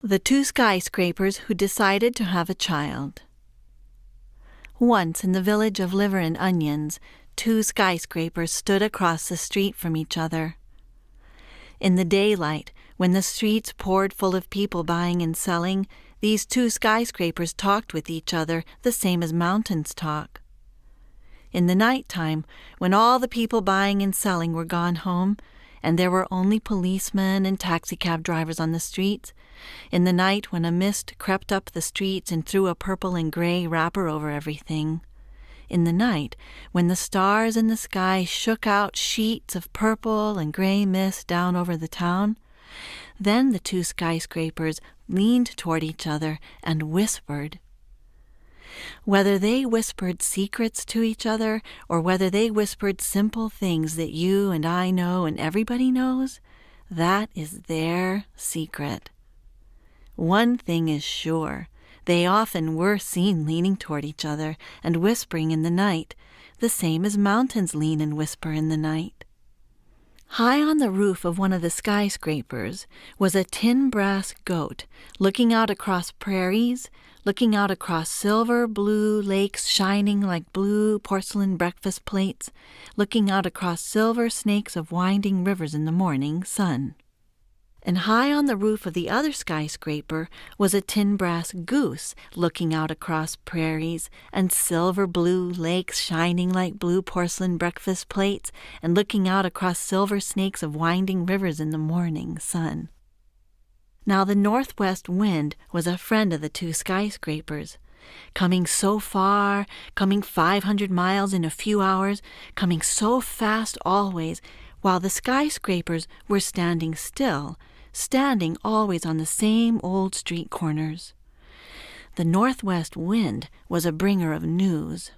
The two skyscrapers who decided to have a child. Once in the village of Liver and Onions, two skyscrapers stood across the street from each other. In the daylight, when the streets poured full of people buying and selling, these two skyscrapers talked with each other the same as mountains talk. In the night-time, when all the people buying and selling were gone home, and there were only policemen and taxicab drivers on the streets, in the night when a mist crept up the streets and threw a purple and gray wrapper over everything, in the night when the stars in the sky shook out sheets of purple and gray mist down over the town, then the two skyscrapers leaned toward each other and whispered. Whether they whispered secrets to each other, or whether they whispered simple things that you and I know and everybody knows, that is their secret. One thing is sure, they often were seen leaning toward each other and whispering in the night, the same as mountains lean and whisper in the night. High on the roof of one of the skyscrapers was a tin brass goat looking out across prairies, looking out across silver blue lakes shining like blue porcelain breakfast plates, looking out across silver snakes of winding rivers in the morning sun. And high on the roof of the other skyscraper was a tin brass goose looking out across prairies and silver blue lakes shining like blue porcelain breakfast plates and looking out across silver snakes of winding rivers in the morning sun. Now the northwest wind was a friend of the two skyscrapers, coming so far, coming 500 miles in a few hours, coming so fast always, while the skyscrapers were standing still, standing always on the same old street corners. The northwest wind was a bringer of news.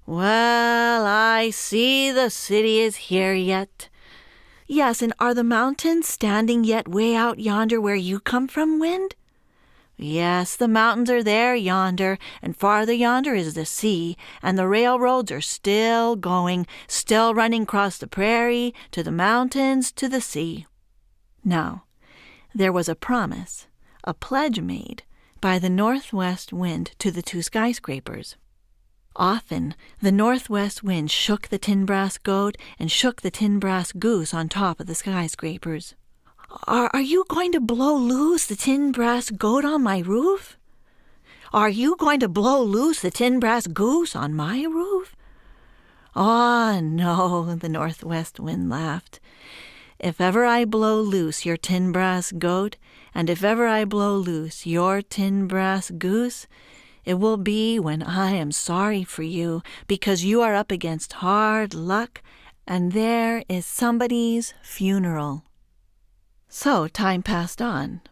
"Well, I see the city is here yet." "Yes, and are the mountains standing yet way out yonder where you come from, wind?" "Yes, the mountains are there yonder, and farther yonder is the sea, and the railroads are still going, still running across the prairie, to the mountains, to the sea." Now, there was a promise, a pledge made by the northwest wind to the two skyscrapers. Often the northwest wind shook the tin brass goat and shook the tin brass goose on top of the skyscrapers. Are you going to blow loose the tin brass goat on my roof? Are you going to blow loose the tin brass goose on my roof?" "Oh, no," the northwest wind laughed. "If ever I blow loose your tin brass goat, and if ever I blow loose your tin brass goose, it will be when I am sorry for you, because you are up against hard luck, and there is somebody's funeral." So time passed on,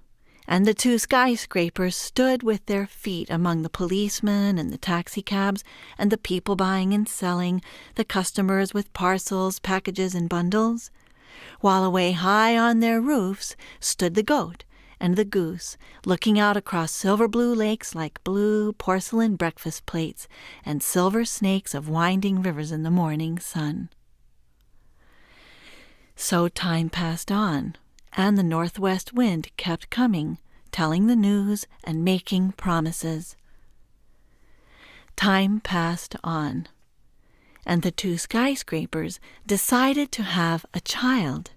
and the two skyscrapers stood with their feet among the policemen and the taxicabs and the people buying and selling, the customers with parcels, packages, and bundles, while away high on their roofs stood the goat and the goose, looking out across silver blue lakes like blue porcelain breakfast plates and silver snakes of winding rivers in the morning sun. So time passed on, and the northwest wind kept coming, telling the news and making promises. Time passed on, and the two skyscrapers decided to have a child.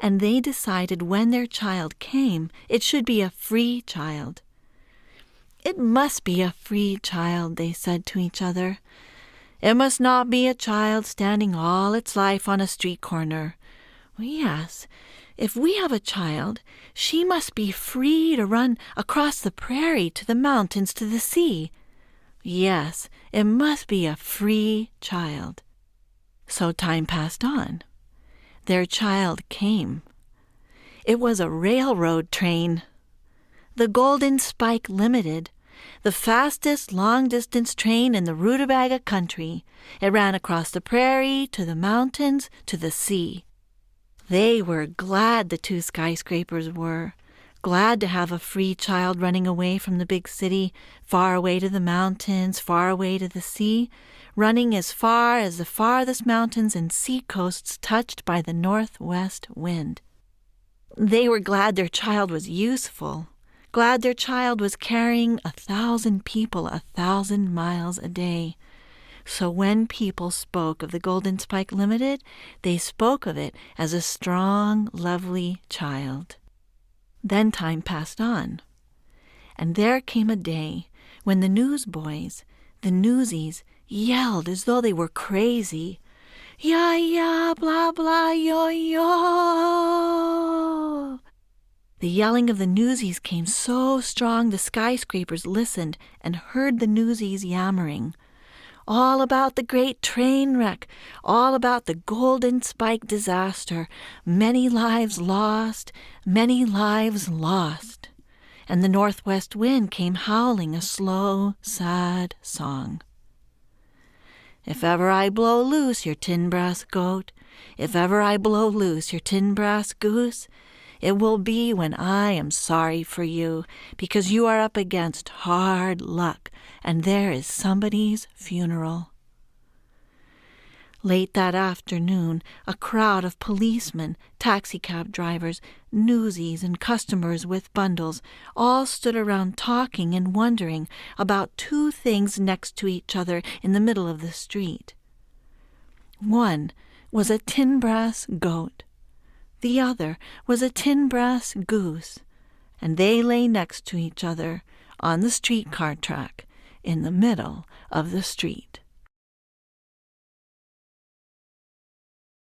And they decided when their child came, it should be a free child. "It must be a free child," they said to each other. "It must not be a child standing all its life on a street corner. Yes, if we have a child, she must be free to run across the prairie, to the mountains, to the sea. Yes, it must be a free child." So time passed on. Their child came. It was a railroad train. The Golden Spike Limited, the fastest long-distance train in the Rutabaga country. It ran across the prairie, to the mountains, to the sea. They were glad, the two skyscrapers were, glad to have a free child running away from the big city, far away to the mountains, far away to the sea, running as far as the farthest mountains and sea coasts touched by the northwest wind. They were glad their child was useful, glad their child was carrying 1,000 people 1,000 miles a day. So when people spoke of the Golden Spike Limited, they spoke of it as a strong, lovely child. Then time passed on, and there came a day when the newsboys, the newsies, yelled as though they were crazy. Ya, ya, blah, blah, yo, yo. The yelling of the newsies came so strong the skyscrapers listened and heard the newsies yammering. All about the great train wreck, all about the Golden Spike disaster, many lives lost, many lives lost. And the northwest wind came howling a slow, sad song. If ever I blow loose your tin brass goat, if ever I blow loose your tin brass goose, it will be when I am sorry for you, because you are up against hard luck, and there is somebody's funeral. Late that afternoon, a crowd of policemen, taxicab drivers, newsies, and customers with bundles all stood around talking and wondering about two things next to each other in the middle of the street. One was a tin brass goat. The other was a tin brass goose, and they lay next to each other on the streetcar track in the middle of the street.